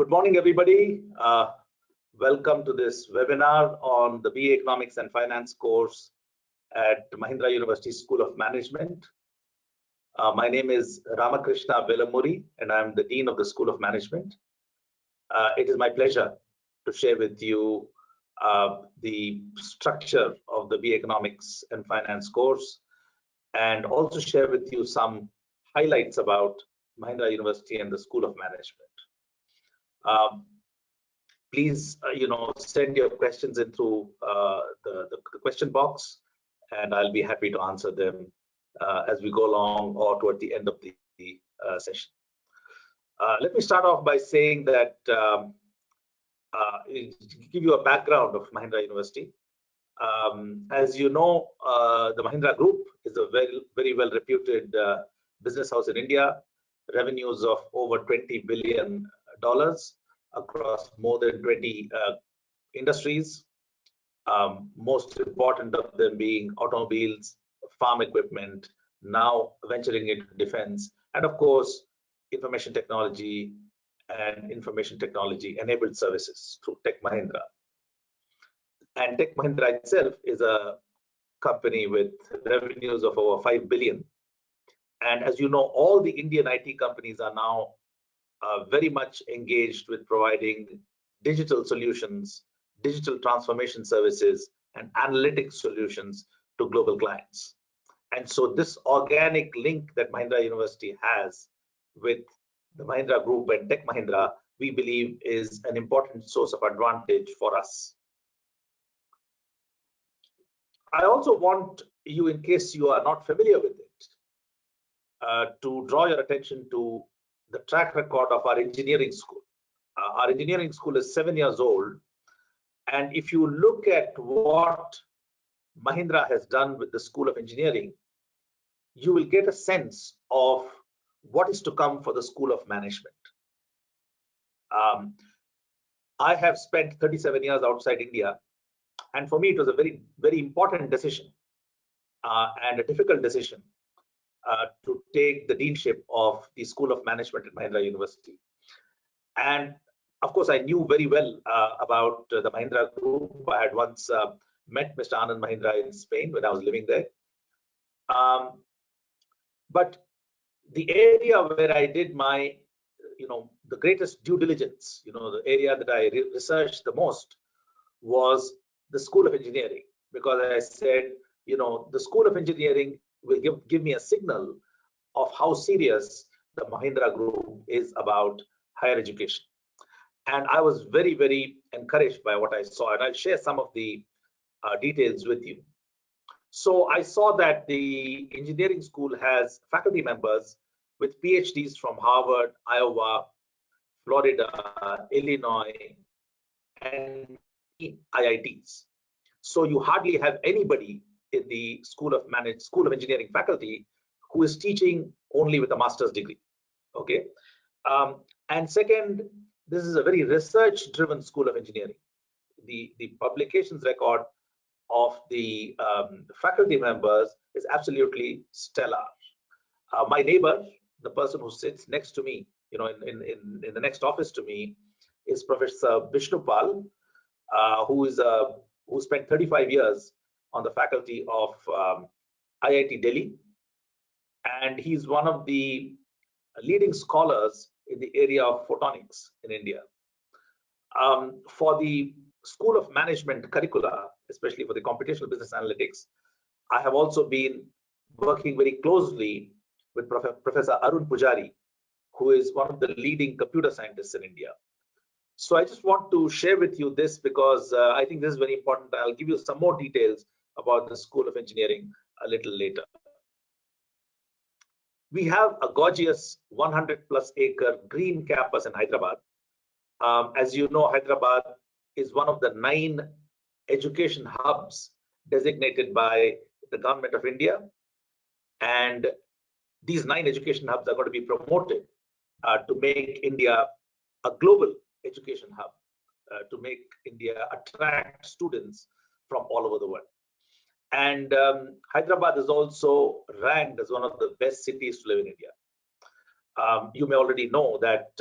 Good morning, everybody. Welcome to this webinar on the BA Economics and Finance course at Mahindra University School of Management. My name is Ramakrishna Velamuri, and I'm the Dean of the School of Management. It is my pleasure to share with you the structure of the BA Economics and Finance course, and also share with you some highlights about Mahindra University and the School of Management. Please, send your questions in through the question box, and I'll be happy to answer them as we go along or toward the end of the session. Let me start off by saying that, give you a background of Mahindra University. As you know, the Mahindra Group is a very well reputed business house in India, revenues of over $20 billion across more than 20 industries, most important of them being automobiles, farm equipment, now venturing into defense, and of course, information technology and information technology enabled services through Tech Mahindra. And Tech Mahindra itself is a company with revenues of over 5 billion. And as you know, all the Indian IT companies are now very much engaged with providing digital solutions, digital transformation services, and analytics solutions to global clients. And so this organic link that Mahindra University has with the Mahindra Group and Tech Mahindra, we believe is an important source of advantage for us. I also want you, in case you are not familiar with it, to draw your attention to the track record of our engineering school. Our engineering school is 7 years old. And if you look at what Mahindra has done with the School of Engineering, you will get a sense of what is to come for the School of Management. I have spent 37 years outside India, and for me it was a very, very important decision and a difficult decision to take the deanship of the School of Management at Mahindra University. And of course, I knew very well about the Mahindra Group. I had once met Mr. Anand Mahindra in Spain when I was living there. But the area where I did my, the greatest due diligence, the area that I researched the most was the School of Engineering, because I said, the School of Engineering will give me a signal of how serious the Mahindra Group is about higher education. And I was very, very encouraged by what I saw, and I'll share some of the details with you. So I saw that the engineering school has faculty members with PhDs from Harvard, Iowa, Florida, Illinois, and IITs. So you hardly have anybody in the School of Engineering faculty who is teaching only with a master's degree. Okay. And second, this is a very research-driven School of Engineering. The publications record of the faculty members is absolutely stellar. My neighbor, the person who sits next to me, in the next office to me, is Professor Vishnupal, who spent 35 years on the faculty of IIT Delhi, and he's one of the leading scholars in the area of photonics in India. For the School of Management curricula, especially for the computational business analytics, I have also been working very closely with Professor Arun Pujari, who is one of the leading computer scientists in India. So I just want to share with you this because I think this is very important. I'll give you some more details about the School of Engineering a little later. We have a gorgeous 100+ acre green campus in Hyderabad. As you know, Hyderabad is one of the 9 education hubs designated by the government of India. And these 9 education hubs are going to be promoted to make India a global education hub, to make India attract students from all over the world. And Hyderabad is also ranked as one of the best cities to live in India. You may already know that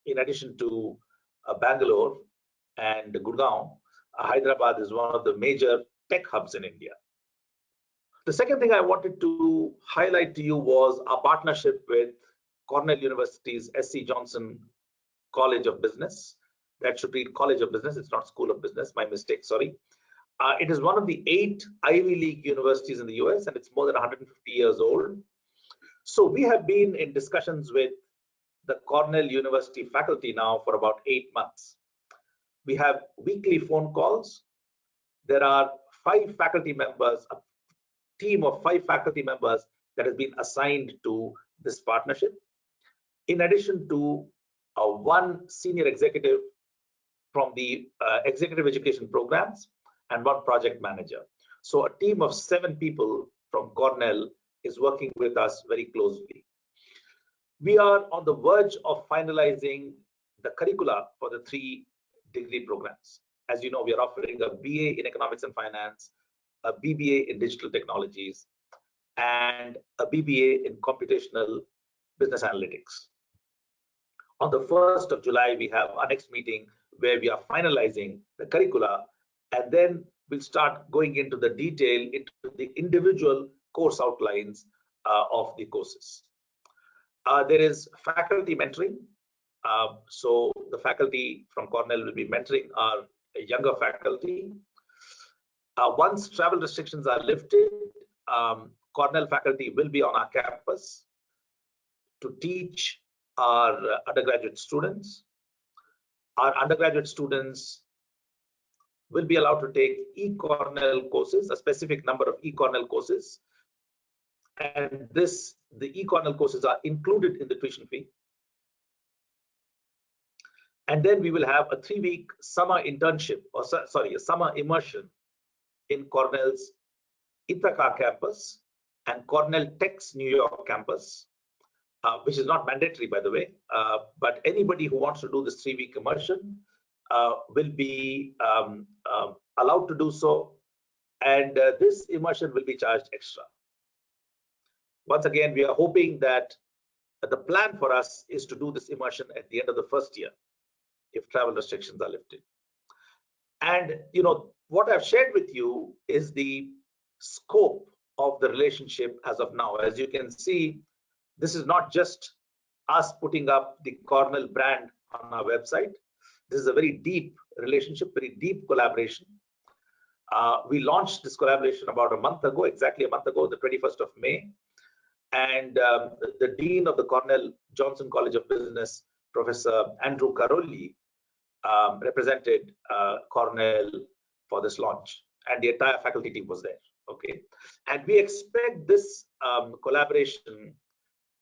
in addition to Bangalore and Gurgaon, Hyderabad is one of the major tech hubs in India. The second thing I wanted to highlight to you was our partnership with Cornell University's SC Johnson College of Business. That should read College of Business. It's not School of Business. My mistake, sorry. It is one of the 8 Ivy League universities in the US, and it's more than 150 years old. So we have been in discussions with the Cornell University faculty now for about 8 months. We have weekly phone calls. There are 5 faculty members, a team of 5 faculty members that has been assigned to this partnership, in addition to one senior executive from the executive education programs and one project manager. So a team of 7 people from Cornell is working with us very closely. We are on the verge of finalizing the curricula for the 3 degree programs. As you know, we are offering a BA in Economics and Finance, a BBA in Digital Technologies, and a BBA in Computational Business Analytics. On the 1st of July, we have our next meeting where we are finalizing the curricula, and then we'll start going into the detail, into the individual course outlines of the courses. There is faculty mentoring. So the faculty from Cornell will be mentoring our younger faculty. Once travel restrictions are lifted, Cornell faculty will be on our campus to teach our undergraduate students. Our undergraduate students will be allowed to take e-Cornell courses, a specific number of e-Cornell courses. And the e-Cornell courses are included in the tuition fee. And then we will have a 3-week summer internship, or sorry, a summer immersion in Cornell's Ithaca campus and Cornell Tech's New York campus, which is not mandatory, by the way, but anybody who wants to do this 3-week immersion will be allowed to do so, and this immersion will be charged extra. Once again, we are hoping that the plan for us is to do this immersion at the end of the first year, if travel restrictions are lifted. And you know, what I've shared with you is the scope of the relationship as of now. As you can see, this is not just us putting up the Cornell brand on our website. This is a very deep relationship, very deep collaboration. We launched this collaboration about a month ago, exactly a month ago, the 21st of May. And the Dean of the Cornell Johnson College of Business, Professor Andrew Caroli, represented Cornell for this launch, and the entire faculty team was there. Okay, and we expect this collaboration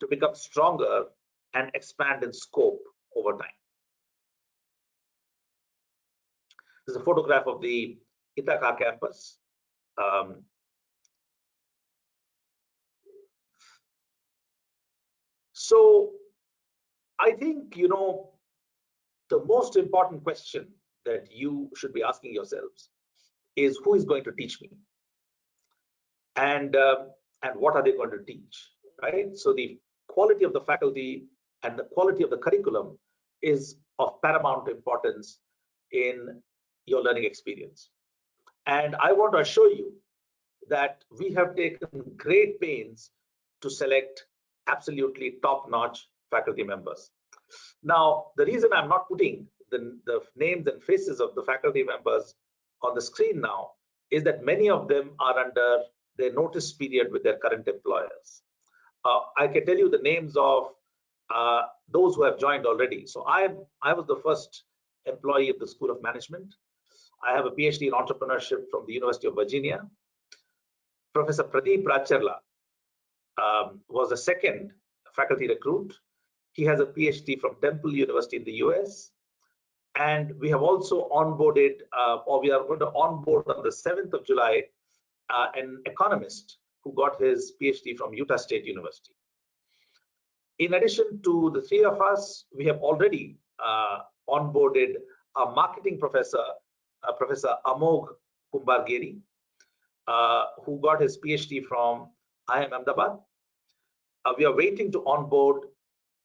to become stronger and expand in scope over time. This is a photograph of the Ithaca campus. So I think, you know, the most important question that you should be asking yourselves is, who is going to teach me? And what are they going to teach, right? So the quality of the faculty and the quality of the curriculum is of paramount importance in your learning experience. And I want to assure you that we have taken great pains to select absolutely top-notch faculty members. Now, the reason I'm not putting the names and faces of the faculty members on the screen now is that many of them are under their notice period with their current employers. I can tell you the names of those who have joined already. So I was the first employee of the School of Management. I have a PhD in entrepreneurship from the University of Virginia. Professor Pradeep Racharla was the second faculty recruit. He has a PhD from Temple University in the US. And we have also onboarded, or we are going to onboard on the 7th of July, an economist who got his PhD from Utah State University. In addition to the 3 of us, we have already onboarded a marketing professor, Professor Amog Kumbargeri, who got his PhD from IIM Ahmedabad. We are waiting to onboard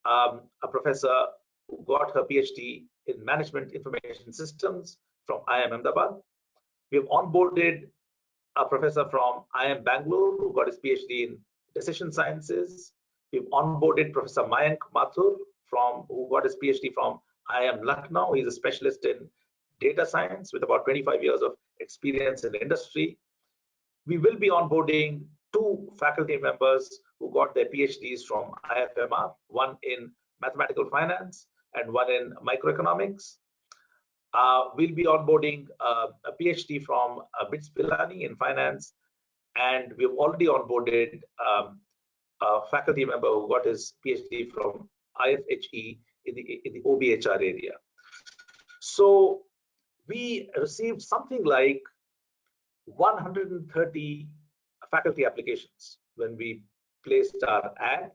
a professor who got her PhD in Management Information Systems from IIM Ahmedabad. We have onboarded a professor from IIM Bangalore who got his PhD in Decision Sciences. We've onboarded Professor Mayank Mathur who got his PhD from IIM Lucknow. He's a specialist in data science with about 25 years of experience in the industry. We will be onboarding 2 faculty members who got their PhDs from IFMR, one in mathematical finance and one in microeconomics. We'll be onboarding a PhD from Bits Pilani in finance, and we've already onboarded a faculty member who got his PhD from IFHE in the OBHR area. So we received something like 130 faculty applications when we placed our ad,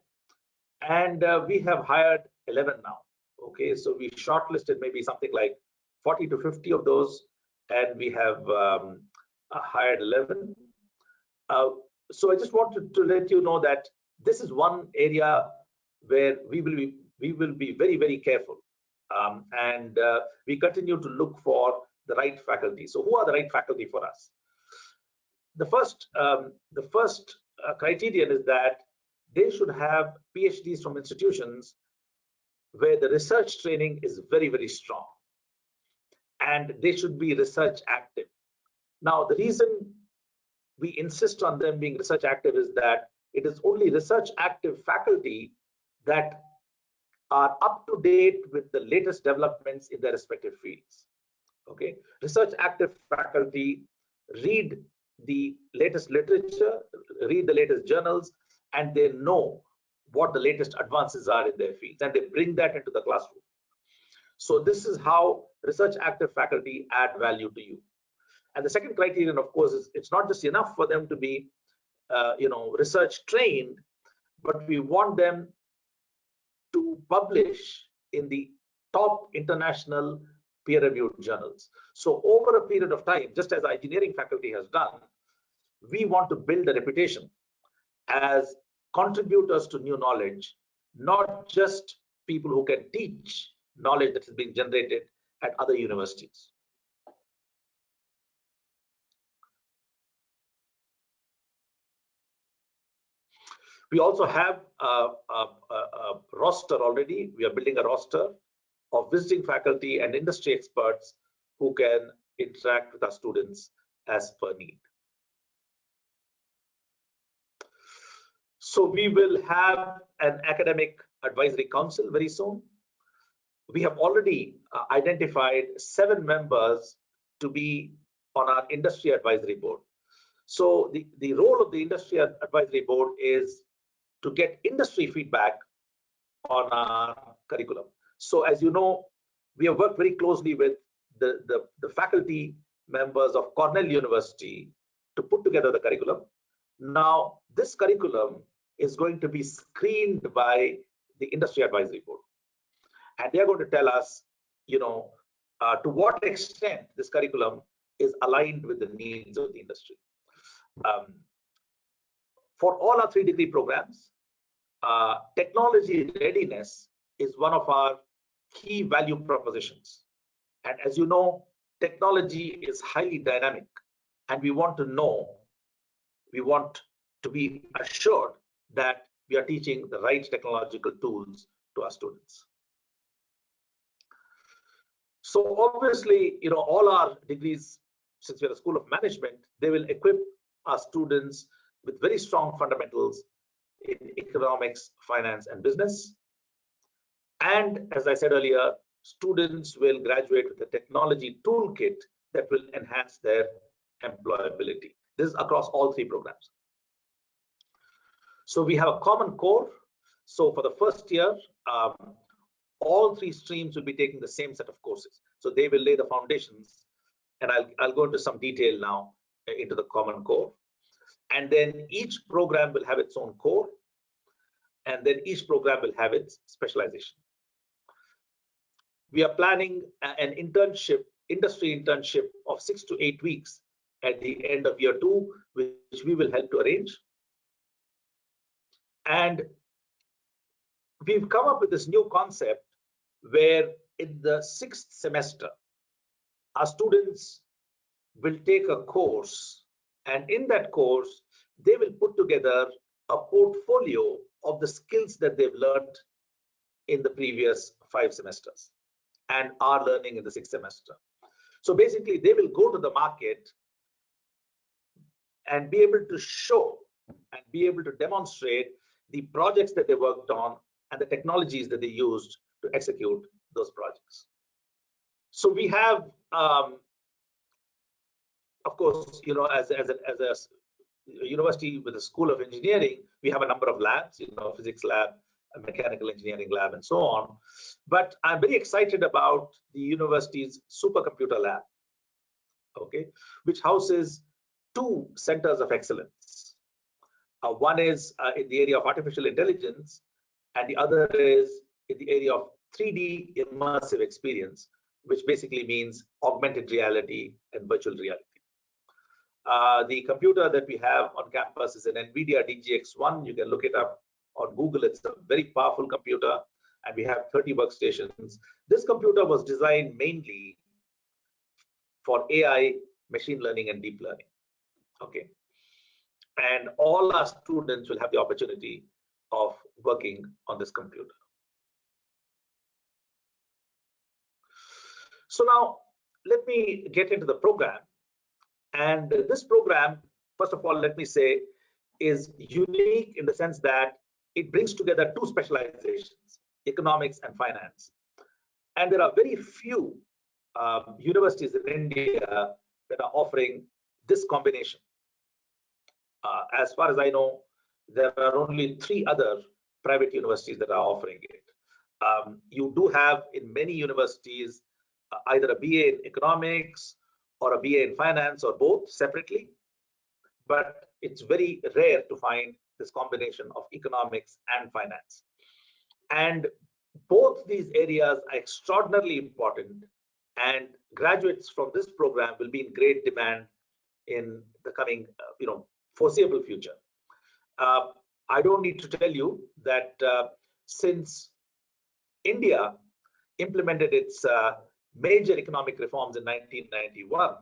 and we have hired 11 now. Okay, so we shortlisted maybe something like 40 to 50 of those, and we have hired 11. So I just wanted to let you know that this is one area where we will be very, very careful, and we continue to look for the right faculty. So who are the right faculty for us? The first criterion is that they should have PhDs from institutions where the research training is very, very strong, and they should be research active. Now, the reason we insist on them being research active is that it is only research active faculty that are up to date with the latest developments in their respective fields. Okay, research active faculty read the latest literature, read the latest journals, and they know what the latest advances are in their fields, and they bring that into the classroom. So this is how research active faculty add value to you. And the second criterion, of course, is it's not just enough for them to be research trained, but we want them to publish in the top international peer-reviewed journals. So over a period of time, just as our engineering faculty has done, we want to build a reputation as contributors to new knowledge, not just people who can teach knowledge that is being generated at other universities. We also have a roster already. We are building a roster of visiting faculty and industry experts who can interact with our students as per need. So we will have an academic advisory council very soon. We have already identified 7 members to be on our industry advisory board. So the role of the industry advisory board is to get industry feedback on our curriculum. So as you know, we have worked very closely with the faculty members of Cornell University to put together the curriculum. Now, this curriculum is going to be screened by the industry advisory board, and they are going to tell us, to what extent this curriculum is aligned with the needs of the industry. For all our 3-degree programs, technology readiness is one of our key value propositions. And as you know, technology is highly dynamic, and we want to be assured that we are teaching the right technological tools to our students. So obviously, all our degrees, since we are a school of management, they will equip our students with very strong fundamentals in economics, finance, and business. And as I said earlier, students will graduate with a technology toolkit that will enhance their employability. This is across all 3 programs. So we have a common core. So for the first year, all 3 streams will be taking the same set of courses. So they will lay the foundations, and I'll go into some detail now into the common core. And then each program will have its own core, and then each program will have its specialization. We are planning an internship, industry internship of 6 to 8 weeks at the end of year 2, which we will help to arrange. And we've come up with this new concept where in the 6th semester, our students will take a course, and in that course, they will put together a portfolio of the skills that they've learned in the previous 5 semesters and are learning in the 6th semester. So basically, they will go to the market and be able to show and be able to demonstrate the projects that they worked on and the technologies that they used to execute those projects. So we have, of course, as a university with a school of engineering, we have a number of labs, physics lab, a mechanical engineering lab, and so on. But I'm very excited about the university's supercomputer lab, okay, which houses 2 centers of excellence. One is in the area of artificial intelligence, and the other is in the area of 3D immersive experience, which basically means augmented reality and virtual reality. The computer that we have on campus is an NVIDIA DGX1. You can look it up on Google. It's a very powerful computer, and we have 30 workstations. This computer was designed mainly for AI, machine learning, and deep learning. Okay, and all our students will have the opportunity of working on this computer. So now let me get into the program. And this program, first of all, let me say, is unique in the sense that it brings together 2 specializations, economics and finance. And there are very few universities in India that are offering this combination. As far as I know, there are only 3 other private universities that are offering it. You do have in many universities either a BA in economics or a BA in finance, or both separately, but it's very rare to find this combination of economics and finance. And both these areas are extraordinarily important, and graduates from this program will be in great demand in the coming foreseeable future. I don't need to tell you that since India implemented its major economic reforms in 1991,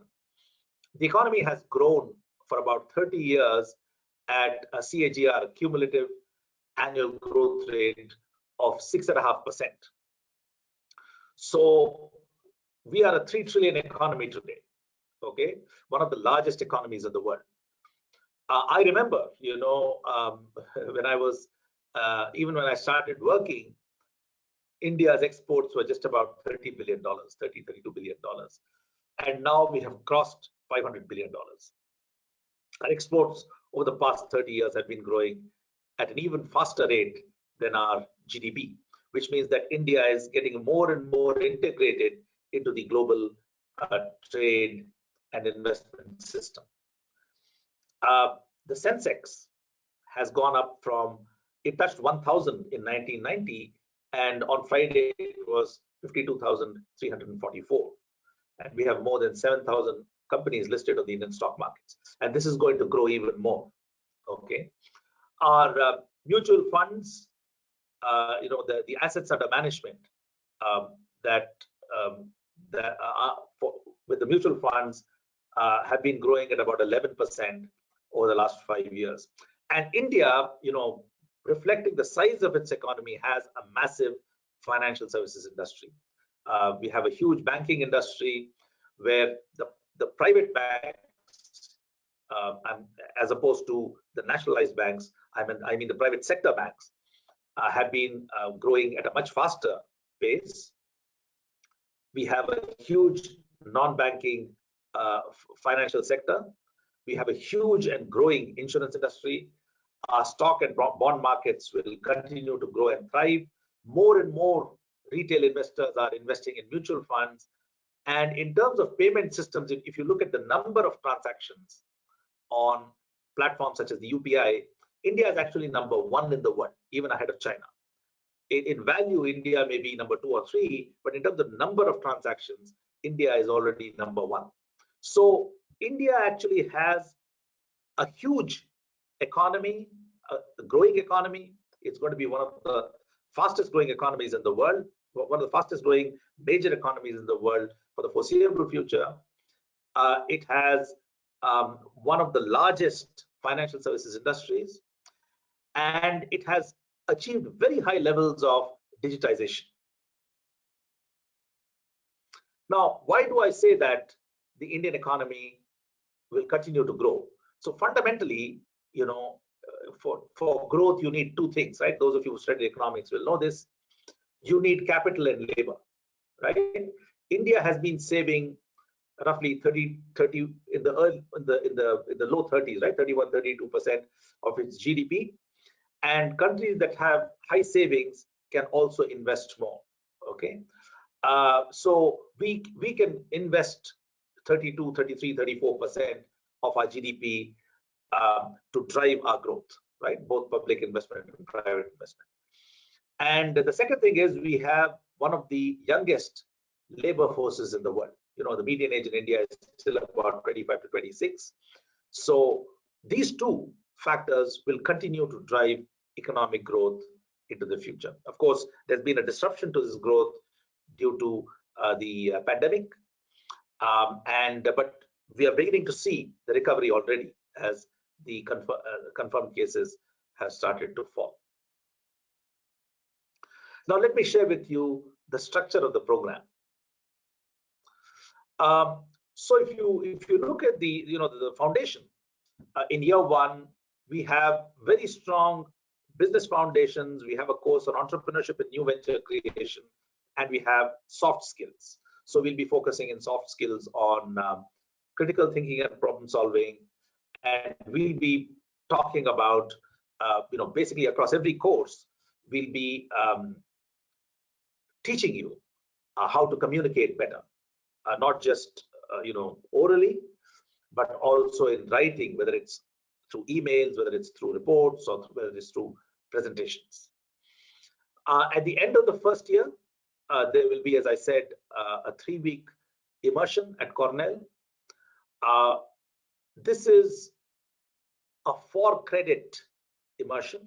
the economy has grown for about 30 years at a CAGR, cumulative annual growth rate of 6.5%. So we are a 3 trillion economy today, okay? One of the largest economies in the world. I remember, when I was, even when I started working, India's exports were just about $30 billion, $32 billion. And now we have crossed $500 billion. Our exports over the past 30 years have been growing at an even faster rate than our GDP, which means that India is getting more and more integrated into the global trade and investment system. The Sensex has gone up from, it touched 1,000 in 1990, and on Friday it was 52,344. And we have more than 7,000 companies listed on the Indian stock markets. And this is going to grow even more, okay? Our mutual funds, the assets under management with the mutual funds have been growing at about 11% over the last 5 years. And India, reflecting the size of its economy, has a massive financial services industry. We have a huge banking industry where the private banks, as opposed to the nationalized banks, I mean the private sector banks, have been growing at a much faster pace. We have a huge non-banking financial sector. We have a huge and growing insurance industry. Our stock and bond markets will continue to grow and thrive. More and more retail investors are investing in mutual funds. And in terms of payment systems, if you look at the number of transactions on platforms such as the UPI, India is actually #1 in the world, even ahead of China. In value, India may be number 2 or 3, but in terms of number of transactions, India is already #1. So India actually has a huge economy, a growing economy. It's going to be one of the fastest growing economies in the world. one of the fastest growing major economies in the world for the foreseeable future. It has one of the largest financial services industries, and it has achieved very high levels of digitization. Now, why do I say that the Indian economy will continue to grow? So fundamentally, for growth, you need two things, right? Those of you who study economics will know this. You need capital and labor, right? India has been saving roughly 30 in the low 30s, right? 31-32% of its GDP. And countries that have high savings can also invest more. Okay, so we can invest 32, 33, 34% of our GDP to drive our growth, right? Both public investment and private investment. And the second thing is we have one of the youngest labor forces in the world. The median age in India is still about 25 to 26. So these two factors will continue to drive economic growth into the future. Of course, there's been a disruption to this growth due to the pandemic, but we are beginning to see the recovery already as the confirmed cases have started to fall. Now, let me share with you the structure of the program. So if you look at the foundation, in year one, we have very strong business foundations. We have a course on entrepreneurship and new venture creation, and we have soft skills. So we'll be focusing in soft skills on critical thinking and problem solving, and we'll be talking about basically across every course, we'll be teaching you how to communicate better, not just orally, but also in writing, whether it's through emails, whether it's through reports, or whether it's through presentations. At the end of the first year, there will be, as I said, a 3-week immersion at Cornell. This is a 4-credit immersion,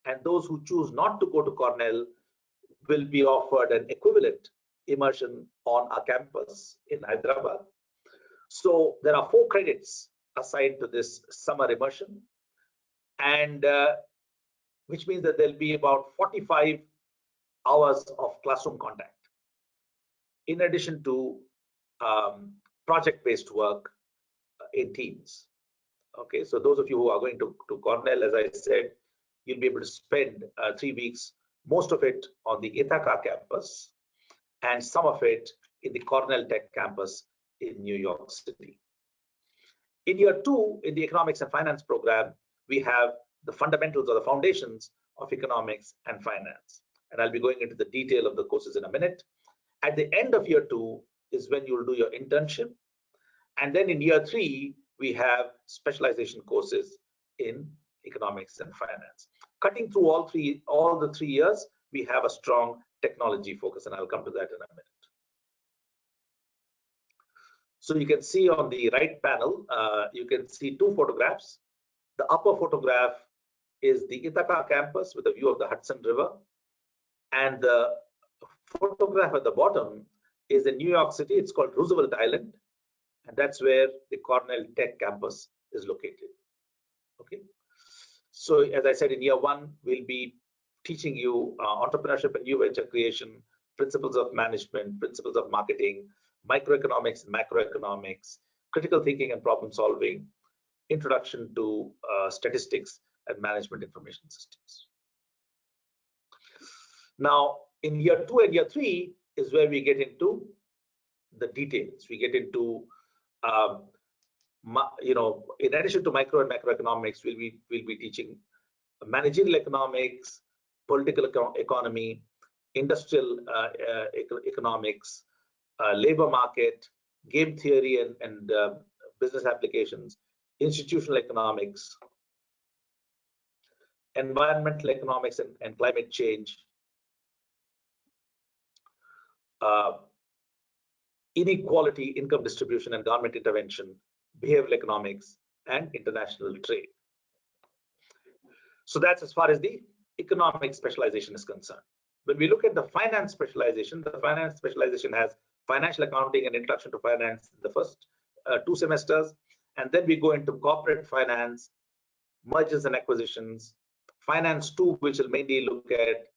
and those who choose not to go to Cornell will be offered an equivalent immersion on our campus in Hyderabad. So there are 4 credits assigned to this summer immersion, and which means that there'll be about 45 hours of classroom contact, in addition to project-based work in teams. Okay, so those of you who are going to Cornell, as I said, you'll be able to spend 3 weeks, most of it on the Ithaca campus, and some of it in the Cornell Tech campus in New York City. In year 2, in the economics and finance program, we have the fundamentals or the foundations of economics and finance. And I'll be going into the detail of the courses in a minute. At the end of year 2 is when you'll do your internship. And then in year 3, we have specialization courses in economics and finance. Cutting through all the 3 years, we have a strong technology focus, and I'll come to that in a minute. So you can see on the right panel, you can see 2 photographs. The upper photograph is the Ithaca campus with a view of the Hudson River. And the photograph at the bottom is in New York City. It's called Roosevelt Island. And that's where the Cornell Tech campus is located. Okay. So as I said, in year 1, we'll be teaching you entrepreneurship and new venture creation, principles of management, principles of marketing, microeconomics and macroeconomics, critical thinking and problem solving, introduction to statistics and management information systems. Now, in year 2 and year 3 is where we get into the details. We get into, in addition to micro and macroeconomics, we'll be teaching managerial economics, political economy, industrial economics, labor market, game theory and business applications, institutional economics, environmental economics and climate change, inequality, income distribution and government intervention, behavioral economics, and international trade. So that's as far as the economic specialization is concerned. When we look at the finance specialization, the finance specialization has financial accounting and introduction to finance in the first 2 semesters. And then we go into corporate finance, mergers and acquisitions, finance 2, which will mainly look at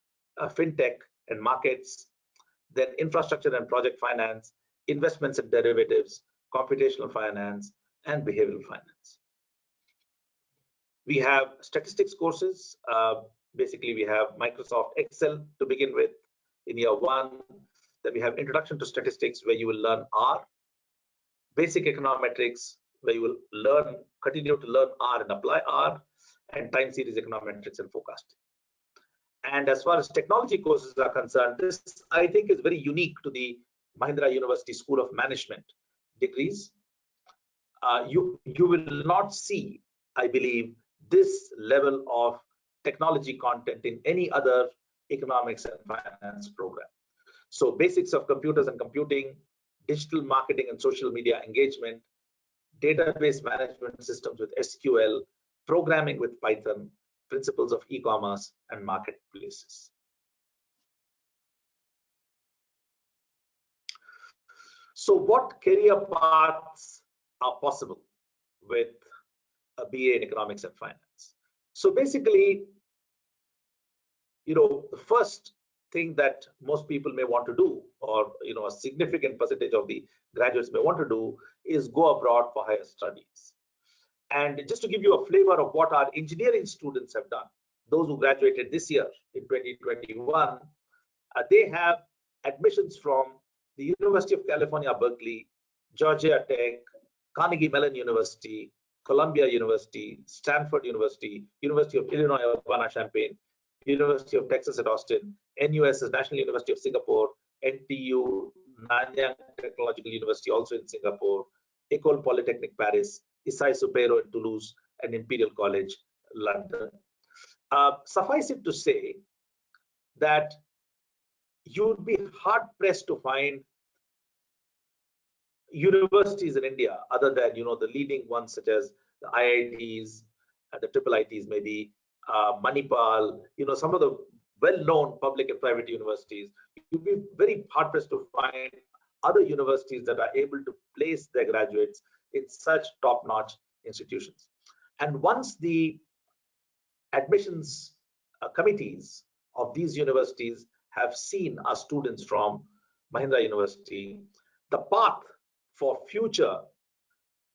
fintech and markets, then infrastructure and project finance, investments and derivatives, computational finance, and behavioral finance. We have statistics courses. Basically, we have Microsoft Excel to begin with in year 1. Then we have Introduction to Statistics, where you will learn R, basic econometrics, where you will continue to learn R and apply R, and time series econometrics and forecasting. And as far as technology courses are concerned, this I think is very unique to the Mahindra University School of Management degrees. You will not see, I believe, this level of technology content in any other economics and finance program. So basics of computers and computing, digital marketing and social media engagement, database management systems with SQL, programming with Python, principles of e-commerce and marketplaces. So what career paths are possible with a BA in economics and finance? So basically, the first thing that most people may want to do, or a significant percentage of the graduates may want to do, is go abroad for higher studies. And just to give you a flavor of what our engineering students have done, those who graduated this year in 2021, they have admissions from the University of California, Berkeley, Georgia Tech, Carnegie Mellon University, Columbia University, Stanford University, University of Illinois Urbana-Champaign, University of Texas at Austin, NUS, National University of Singapore, NTU, Nanyang Technological University, also in Singapore, École Polytechnique Paris, Isai Supero in Toulouse, and Imperial College, London. Suffice it to say that you would be hard-pressed to find universities in India other than the leading ones such as the IITs, the triple ITs, maybe Manipal, some of the well-known public and private universities. You'd be very hard-pressed to find other universities that are able to place their graduates in such top-notch institutions. And once the admissions committees of these universities have seen our students from Mahindra University, the path for future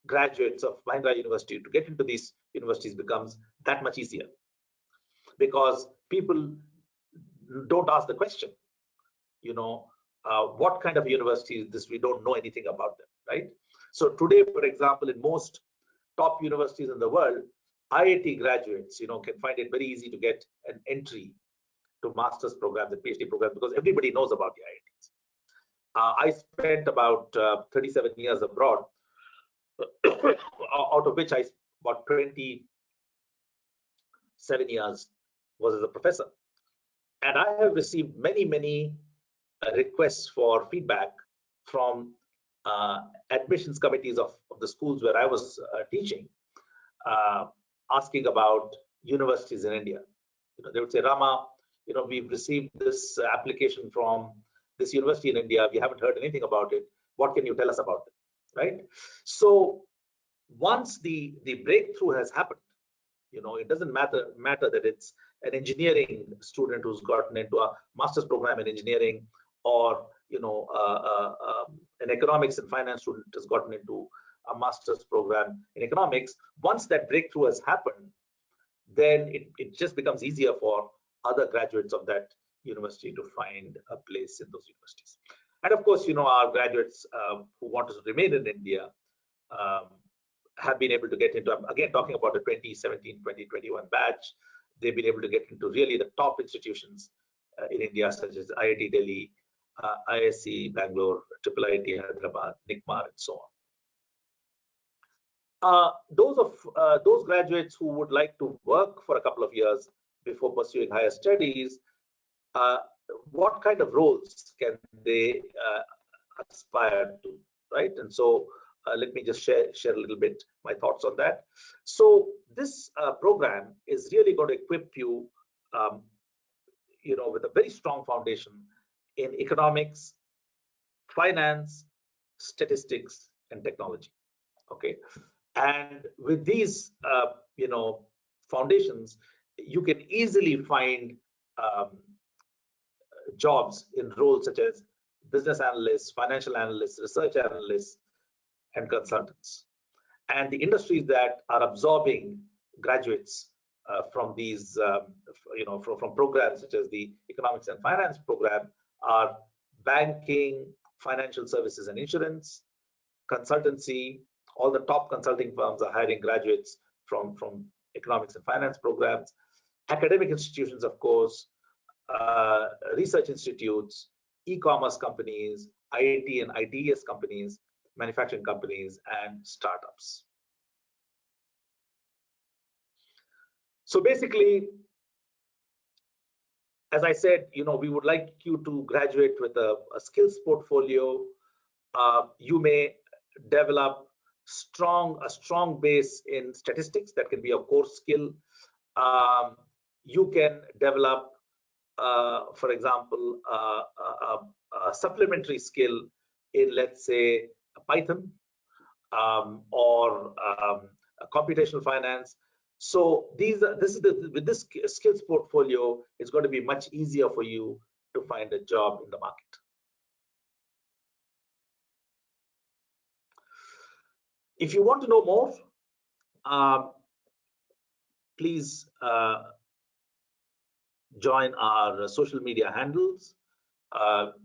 graduates of Mahindra University to get into these universities becomes that much easier, because people don't ask the question, what kind of university is this? We don't know anything about them, right? So today, for example, in most top universities in the world, IIT graduates, can find it very easy to get an entry to master's programs and PhD programs, because everybody knows about the IITs. I spent about 37 years abroad, out of which about 27 years was as a professor. And I have received many requests for feedback from admissions committees of the schools where I was teaching, asking about universities in India. They would say, Rama, we've received this application from this university in India. We haven't heard anything about it. What can you tell us about it, right? So once the breakthrough has happened, it doesn't matter that it's an engineering student who's gotten into a master's program in engineering, or an economics and finance student has gotten into a master's program in economics. Once that breakthrough has happened, then it just becomes easier for other graduates of that university to find a place in those universities. And of course, our graduates who want to remain in India have been able to get into, again, talking about the 2017-2021 batch, they've been able to get into really the top institutions in India, such as IIT Delhi, ISC Bangalore, Triple IIT Hyderabad, NICMAR, and so on. Those graduates who would like to work for a couple of years before pursuing higher studies, what kind of roles can they aspire to, right? And so let me just share a little bit my thoughts on that. So this program is really going to equip you with a very strong foundation in economics, finance, statistics, and technology. Okay, and with these, foundations, you can easily find um, jobs in roles such as business analysts, financial analysts, research analysts, and consultants. And the industries that are absorbing graduates from these, from programs such as the economics and finance program are banking, financial services and insurance, consultancy. All the top consulting firms are hiring graduates from economics and finance programs, academic institutions, of course, research institutes, e-commerce companies, IT and ITES companies, manufacturing companies, and startups. So basically, as I said, we would like you to graduate with a skills portfolio. You may develop a strong base in statistics that can be a core skill. You can develop, for example, a supplementary skill in, let's say, Python or computational finance. So with this skills portfolio, it's going to be much easier for you to find a job in the market. If you want to know more, please join our social media handles.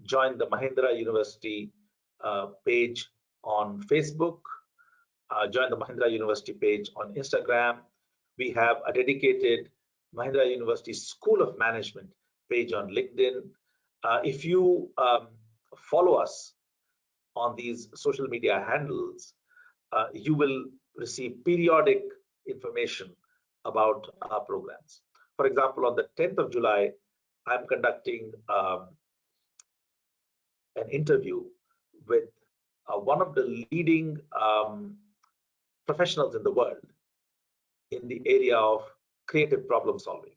Join the Mahindra University page on Facebook. Join the Mahindra University page on Instagram. We have a dedicated Mahindra University School of Management page on LinkedIn. If you follow us on these social media handles, you will receive periodic information about our programs. For example, on the 10th of July, I'm conducting an interview with one of the leading professionals in the world in the area of creative problem solving.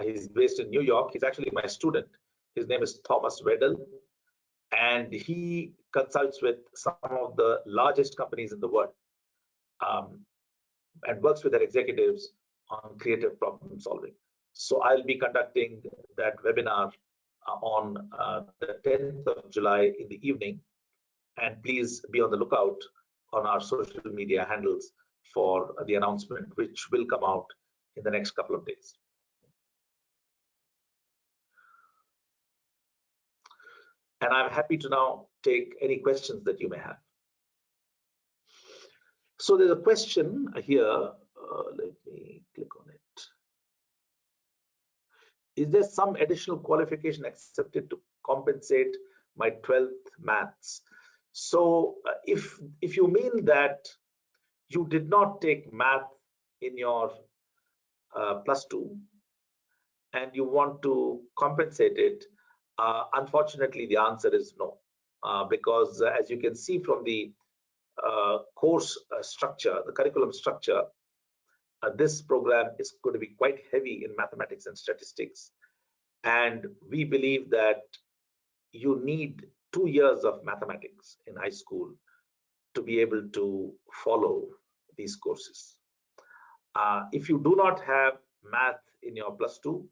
He's based in New York. He's actually my student. His name is Thomas Weddell, and he consults with some of the largest companies in the world and works with their executives on creative problem solving. So I'll be conducting that webinar on the 10th of July in the evening, and please be on the lookout on our social media handles for the announcement, which will come out in the next couple of days. And I'm happy to now take any questions that you may have. So there's a question here. Let me click on it. Is there some additional qualification accepted to compensate my 12th maths? So if you mean that you did not take math in your +2 and you want to compensate it, unfortunately the answer is no, because as you can see from the course structure, the curriculum structure, this program is going to be quite heavy in mathematics and statistics, and we believe that you need 2 years of mathematics in high school to be able to follow these courses. If you do not have math in your +2,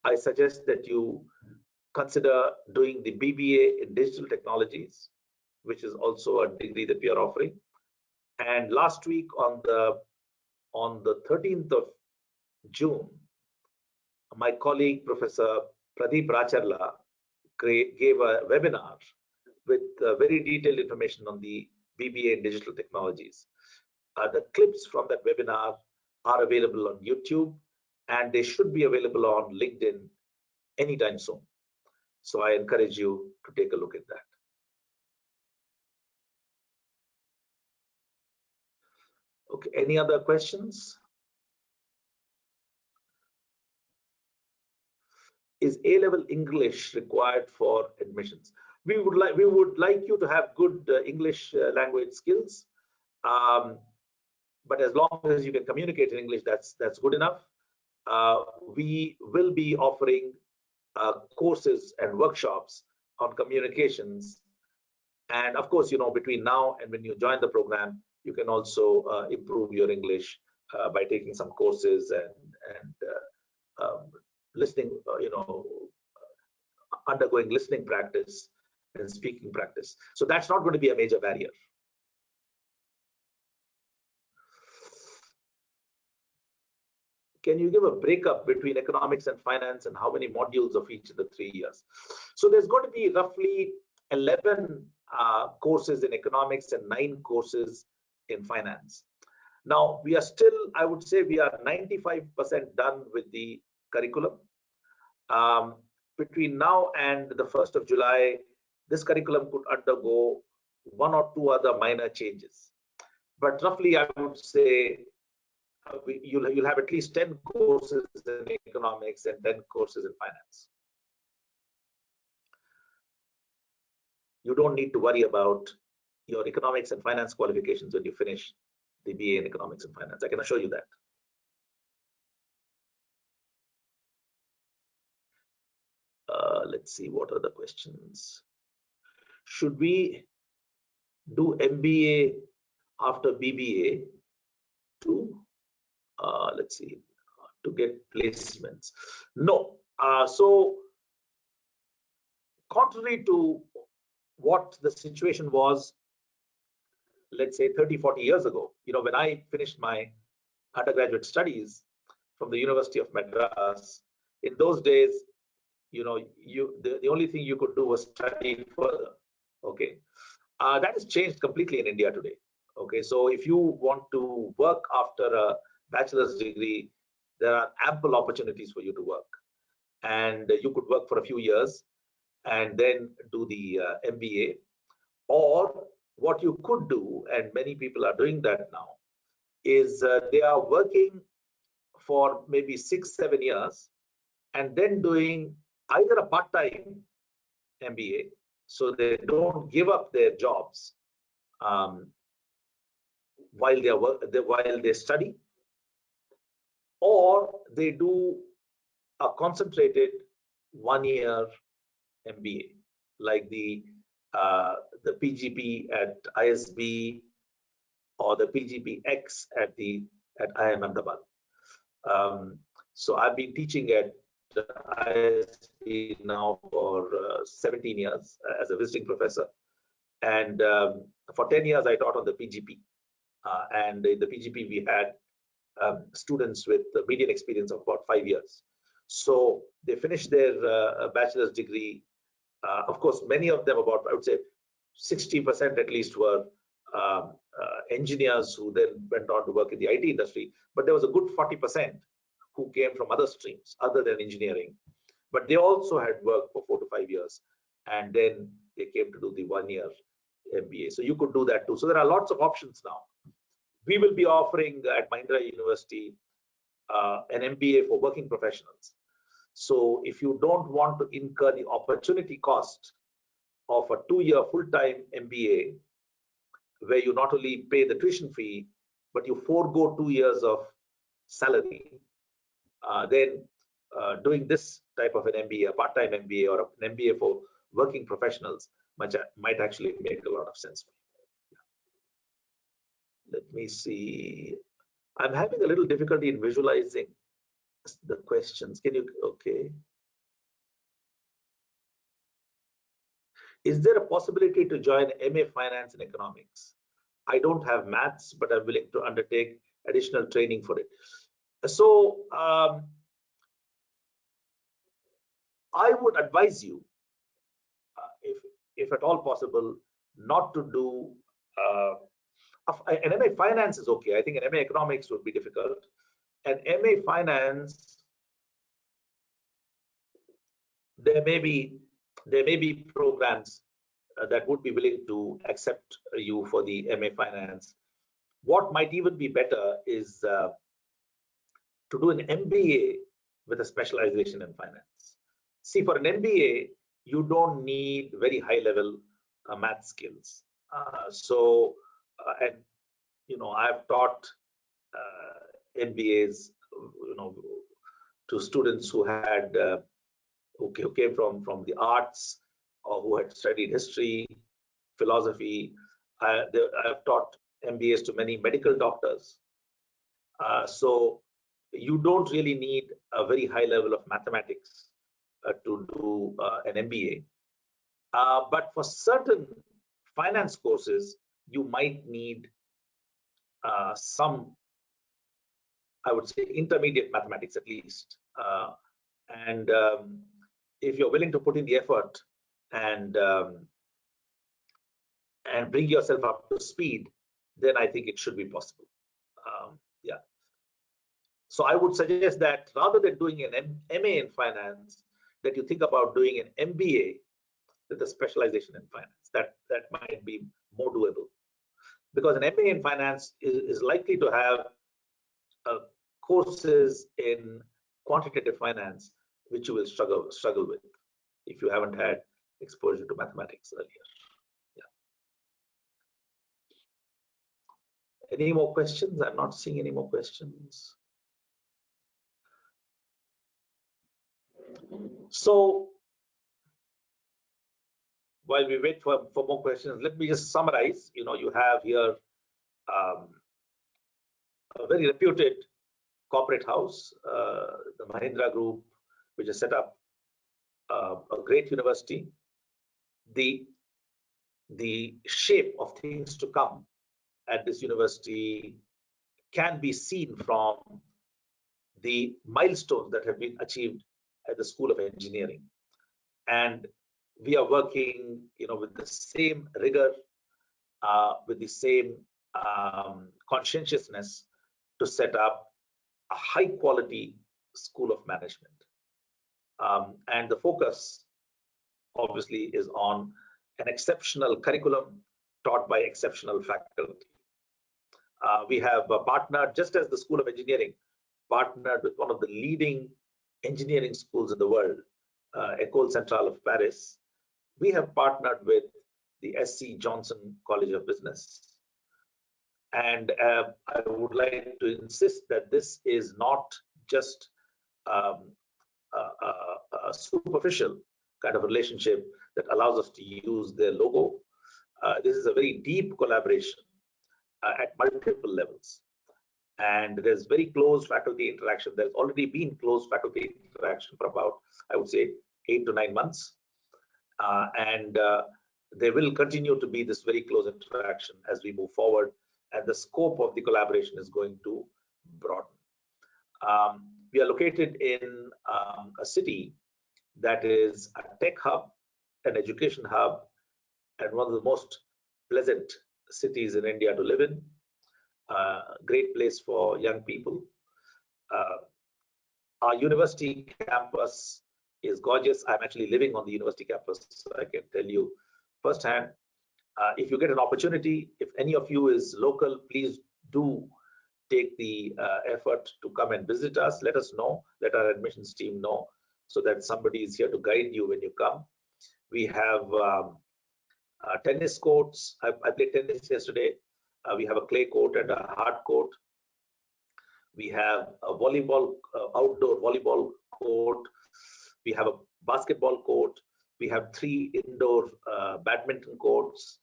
I suggest that you consider doing the BBA in digital technologies, which is also a degree that we are offering. And last week on the 13th of June, my colleague Professor Pradeep Racharla gave a webinar with very detailed information on the BBA in digital technologies. The clips from that webinar are available on YouTube, and they should be available on LinkedIn anytime soon. So I encourage you to take a look at that. Okay, any other questions? Is A-level English required for admissions? We would like you to have good English language skills, but as long as you can communicate in English, that's good enough. We will be offering courses and workshops on communications. And of course, between now and when you join the program, you can also improve your English by taking some courses and listening, undergoing listening practice and speaking practice. So that's not going to be a major barrier. Can you give a breakup between economics and finance and how many modules of each of the 3 years? So there's going to be roughly 11 courses in economics and 9 courses in finance. Now, we are still, I would say we are 95% done with the curriculum. Between now and the 1st of July, this curriculum could undergo 1 or 2 other minor changes. But roughly, I would say you'll have at least 10 courses in economics and 10 courses in finance. You don't need to worry about your economics and finance qualifications when you finish the BA in economics and finance. I can assure you that. Let's see, what are the questions? Should we do MBA after BBA to, let's see, to get placements? No. So contrary to what the situation was, let's say 30, 40 years ago, when I finished my undergraduate studies from the University of Madras, in those days, the only thing you could do was study further. Okay. That has changed completely in India today. Okay. So if you want to work after a bachelor's degree, there are ample opportunities for you to work. And you could work for a few years and then do the MBA. Or what you could do, and many people are doing that now, is they are working for maybe 6, 7 years and then doing either a part-time MBA, so they don't give up their jobs while they study, or they do a concentrated 1-year MBA, like the PGP at ISB or the PGPX at IIM Ahmedabad. So I've been teaching at ISB now for 17 years as a visiting professor, and for 10 years I taught on the PGP. And in the PGP we had students with a median experience of about 5 years. So they finished their bachelor's degree. Of course, many of them, about, I would say 60% at least, were engineers who then went on to work in the IT industry. But there was a good 40% who came from other streams other than engineering. But they also had worked for 4 to 5 years, and then they came to do the 1-year MBA. So you could do that too. So there are lots of options now. We will be offering at Mahindra University an MBA for working professionals. So if you don't want to incur the opportunity cost of a 2-year full-time MBA, where you not only pay the tuition fee, but you forego 2 years of salary, then doing this type of an MBA, a part-time MBA or an MBA for working professionals might actually make a lot of sense. Let me see. I'm having a little difficulty in visualizing the questions. Can you, okay. Is there a possibility to join MA Finance and Economics? I don't have maths, but I'm willing to undertake additional training for it. So I would advise you, if at all possible, not to do an MA Finance is okay. I think an MA Economics would be difficult. An MA Finance, there may be programs that would be willing to accept you for the MA Finance. What might even be better is to do an MBA with a specialization in finance. See, for an MBA, you don't need very high-level math skills. And I've taught MBAs, to students who had who came from the arts or who had studied history, philosophy. I've taught MBAs to many medical doctors. So you don't really need a very high level of mathematics to do an MBA. But for certain finance courses, you might need some, I would say, intermediate mathematics at least. And if you're willing to put in the effort and bring yourself up to speed, then I think it should be possible. Yeah. So I would suggest that rather than doing an MA in finance, that you think about doing an MBA with a specialization in finance. That might be more doable, because an MA in finance is likely to have courses in quantitative finance which you will struggle with if you haven't had exposure to mathematics earlier. Yeah. Any more questions? I'm not seeing any more questions. So while we wait for more questions, let me just summarize. You have here a very reputed corporate house, the Mahindra Group, which has set up a great university. The shape of things to come at this university can be seen from the milestones that have been achieved at the School of Engineering. And we are working, with the same rigor, with the same conscientiousness to set up a high quality school of management. And the focus obviously is on an exceptional curriculum taught by exceptional faculty. We have partnered, just as the School of Engineering partnered with one of the leading engineering schools in the world, École Centrale of Paris. We have partnered with the SC Johnson College of Business. And I would like to insist that this is not just a superficial kind of relationship that allows us to use their logo. This is a very deep collaboration at multiple levels. And there's very close faculty interaction. There's already been close faculty interaction for about, I would say, 8 to 9 months. And there will continue to be this very close interaction as we move forward, and the scope of the collaboration is going to broaden. We are located in a city that is a tech hub, an education hub, and one of the most pleasant cities in India to live in. Great place for young people. Our university campus is gorgeous. I'm actually living on the university campus, so I can tell you firsthand. If you get an opportunity, if any of you is local, please do take the effort to come and visit us. Let us know, let our admissions team know, so that somebody is here to guide you when you come. We have tennis courts. I played tennis yesterday. We have a clay court and a hard court. We have a volleyball, outdoor volleyball court. We have a basketball court. We have 3 indoor badminton courts.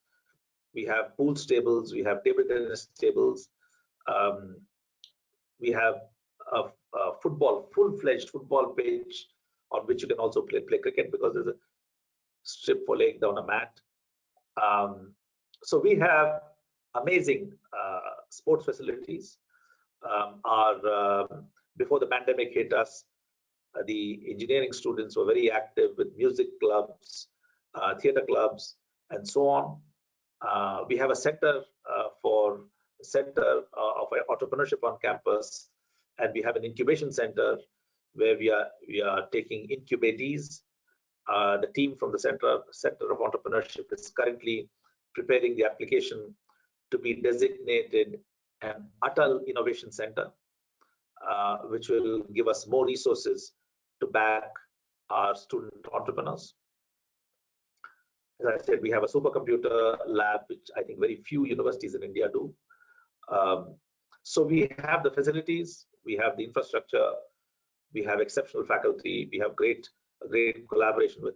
We have pool tables. We have table tennis tables. We have a full-fledged football pitch on which you can also play cricket, because there's a strip for laying down a mat. So we have amazing sports facilities. Before the pandemic hit us, the engineering students were very active with music clubs, theater clubs, and so on. We have a center of entrepreneurship on campus, and we have an incubation center where we are taking incubatees. The team from the Center of Entrepreneurship is currently preparing the application to be designated an Atal Innovation Center, which will give us more resources to back our student entrepreneurs. As I said, we have a supercomputer lab, which I think very few universities in India do. So we have the facilities, we have the infrastructure, we have exceptional faculty, we have great a great collaboration with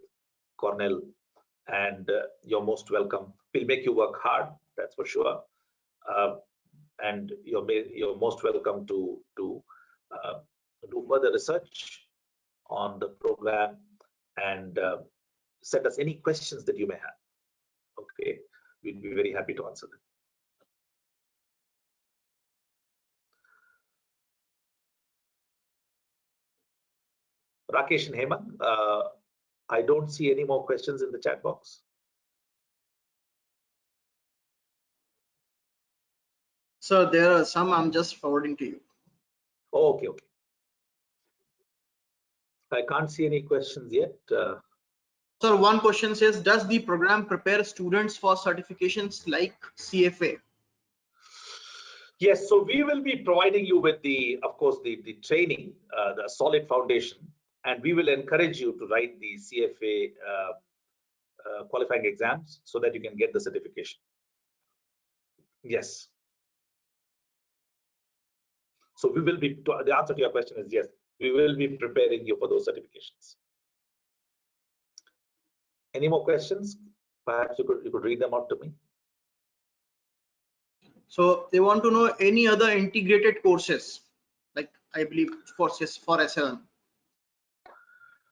Cornell, and you're most welcome. We'll make you work hard, that's for sure. And you're most welcome to do further research on the program and send us any questions that you may have. Okay, we'd be very happy to answer them. Rakesh and Hemant, I don't see any more questions in the chat box. So there are some, I'm just forwarding to you. Oh, okay. I can't see any questions yet. So one question says, does the program prepare students for certifications like CFA? Yes, so we will be providing you with of course, the training, the solid foundation, and we will encourage you to write the CFA qualifying exams so that you can get the certification. Yes. So we will be, the answer to your question is yes, we will be preparing you for those certifications. Any more questions? Perhaps you could read them out to me. So they want to know any other integrated courses, like I believe courses for SLM.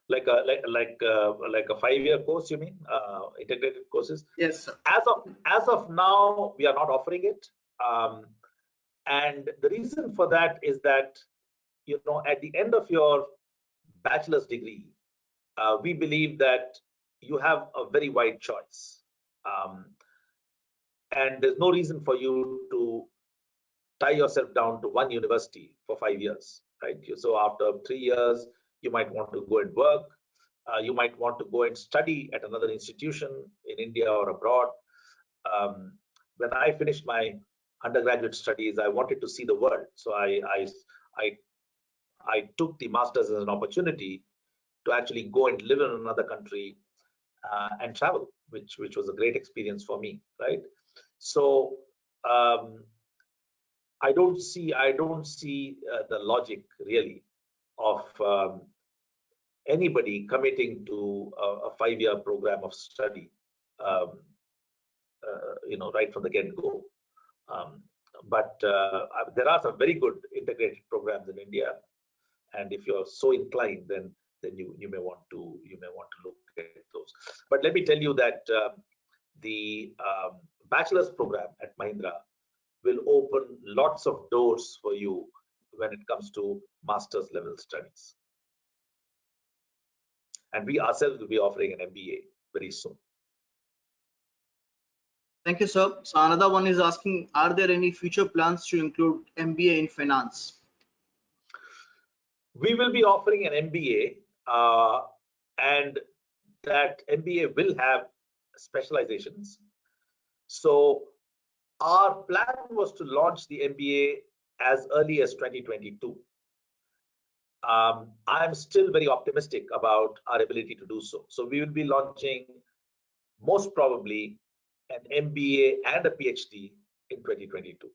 Like a 5-year course, you mean? Integrated courses? Yes, sir. As of now, we are not offering it. And the reason for that is that, at the end of your bachelor's degree, we believe that you have a very wide choice. And there's no reason for you to tie yourself down to one university for 5 years, right? So after 3 years, you might want to go and work. You might want to go and study at another institution in India or abroad. When I finished my undergraduate studies, I wanted to see the world. So I took the master's as an opportunity to actually go and live in another country and travel, which was a great experience for me, right? So I don't see the logic really of anybody committing to a 5-year program of study, right from the get-go. But there are some very good integrated programs in India, and if you're so inclined, then you may want to look at those. But let me tell you that the bachelor's program at Mahindra will open lots of doors for you when it comes to master's level studies. And we ourselves will be offering an MBA very soon. Thank you, sir. So another one is asking, are there any future plans to include MBA in finance? We will be offering an MBA, and that MBA will have specializations. So our plan was to launch the MBA as early as 2022. I'm still very optimistic about our ability to do so. So we will be launching most probably an MBA and a PhD in 2022.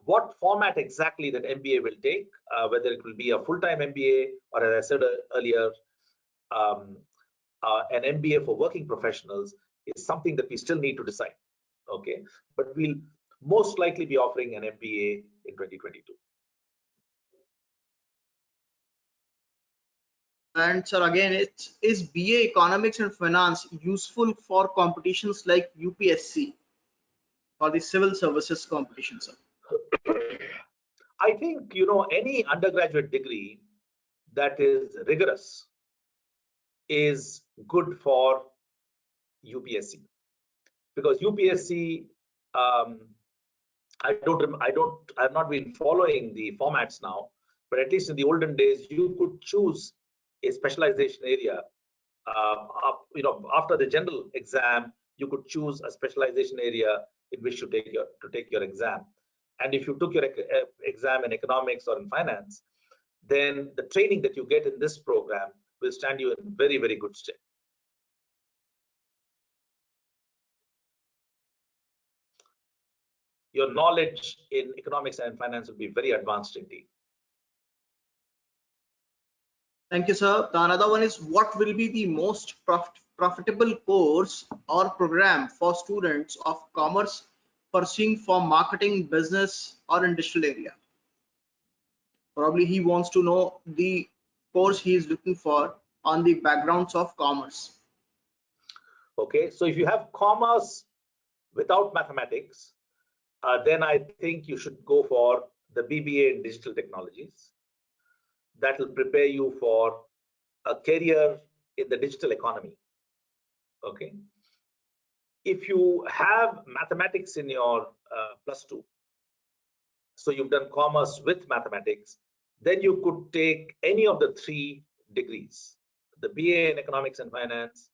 What format exactly that MBA will take, whether it will be a full-time MBA or, as I said earlier, an MBA for working professionals, is something that we still need to decide. Okay, but we'll most likely be offering an MBA in 2022. And sir, again, is BA Economics and Finance useful for competitions like UPSC or the civil services competition, sir? I think, any undergraduate degree that is rigorous is good for UPSC, because UPSC, I've not been following the formats now, but at least in the olden days, you could choose a specialization area. After the general exam, you could choose a specialization area in which to take your exam. And if you took your exam in economics or in finance, then the training that you get in this program will stand you in very, very good stead. Your knowledge in economics and finance will be very advanced indeed. Thank you, sir. The another one is, what will be the most profitable course or program for students of commerce pursuing for marketing, business, or industrial area? Probably he wants to know the course he is looking for on the backgrounds of commerce. Okay, so if you have commerce without mathematics, then I think you should go for the BBA in digital technologies. That will prepare you for a career in the digital economy. Okay, if you have mathematics in your +2, so you've done commerce with mathematics, then you could take any of the 3 degrees: the BA in economics and finance,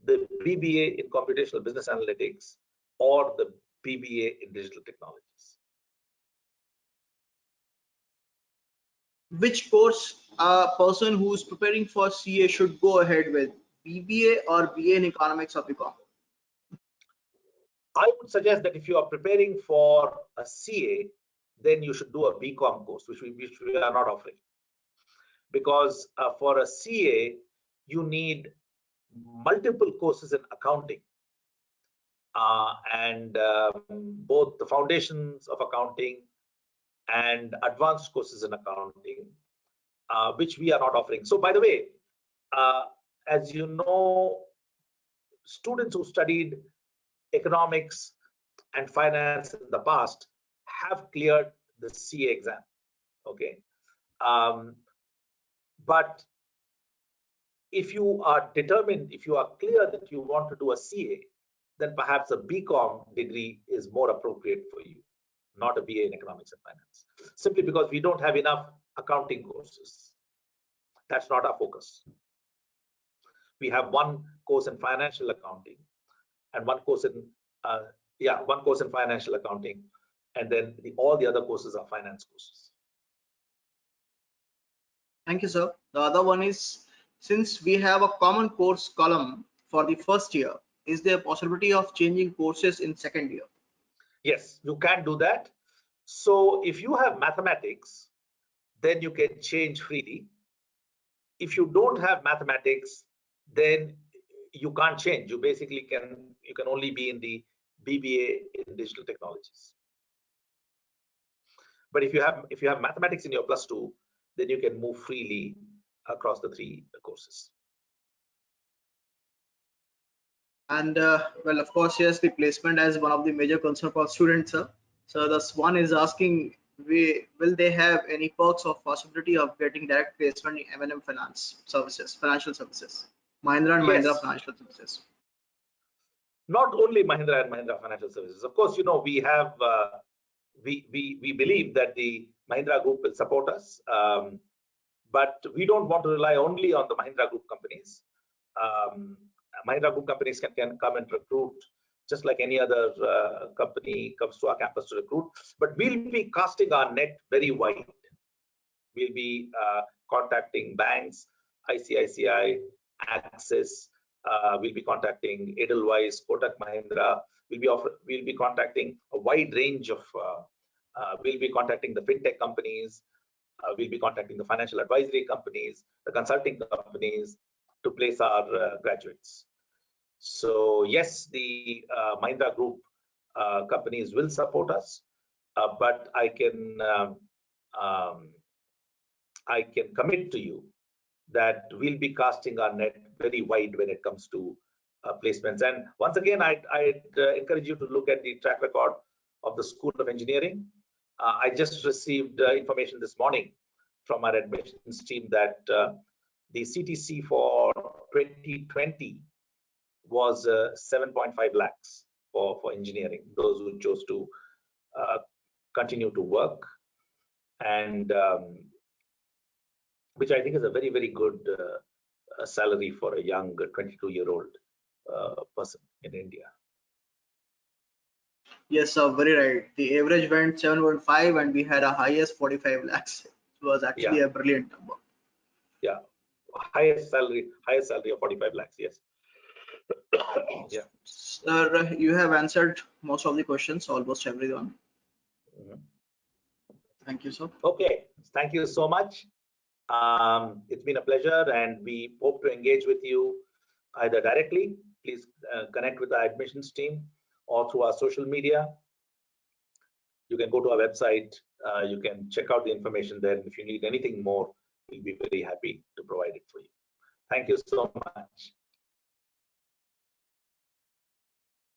the BBA in computational business analytics, or the BBA in digital technologies. Which course a person who is preparing for CA should go ahead with, BBA or BA in economics or BCom? I would suggest that if you are preparing for a CA, then you should do a BCom course, which we are not offering. Because for a CA, you need multiple courses in accounting, and both the foundations of accounting and advanced courses in accounting, which we are not offering. So, by the way, as you know, students who studied economics and finance in the past have cleared the CA exam. Okay, but if you are determined, if you are clear that you want to do a CA, then perhaps a BCom degree is more appropriate for you, not a BA in economics and finance, simply because we don't have enough accounting courses. That's not our focus. We have one course in financial accounting and one course in financial accounting, and then all the other courses are finance courses. Thank you, sir. The other one is, since we have a common course column for the first year, is there a possibility of changing courses in second year? Yes, you can do that. So if you have mathematics, then you can change freely. If you don't have mathematics, then you can't change. You basically you can only be in the BBA in digital technologies. But if you have mathematics in your +2, then you can move freely across the 3 courses. And well, of course, yes, the placement as one of the major concern for students, sir. So this one is asking, will they have any perks of possibility of getting direct placement in M&M Finance Services, financial services, Mahindra and Mahindra Yes, Financial Services? not only Mahindra and Mahindra Financial Services. Of course, you know, we have we believe that the Mahindra Group will support us, but we don't want to rely only on the Mahindra Group companies. Mahindra Group companies can come and recruit just like any other company comes to our campus to recruit. But we'll be casting our net very wide. We'll be contacting banks, ICICI, Axis. We'll be contacting Edelweiss, Kotak Mahindra. We'll be contacting a wide range of. We'll be contacting the fintech companies. We'll be contacting the financial advisory companies, the consulting companies, to place our graduates. So yes, the Mahindra Group companies will support us, but I can commit to you that we'll be casting our net very wide when it comes to placements. And once again, I'd encourage you to look at the track record of the School of Engineering. I just received information this morning from our admissions team that the CTC for 2020 was 7.5 lakhs for engineering, those who chose to continue to work, and which I think is a very, very good salary for a young 22-year-old person in India. Yes, sir, very right. The average went 7.5 and we had a highest 45 lakhs. It was actually a brilliant number. Yeah, highest salary of 45 lakhs, yes. Yeah. Sir, you have answered most of the questions, almost everyone. Thank you, sir. Okay, thank you so much. It's been a pleasure, and we hope to engage with you either directly. Please connect with the admissions team or through our social media. You can go to our website. You can check out the information there. If you need anything more, we'll be very happy to provide it for you. Thank you so much.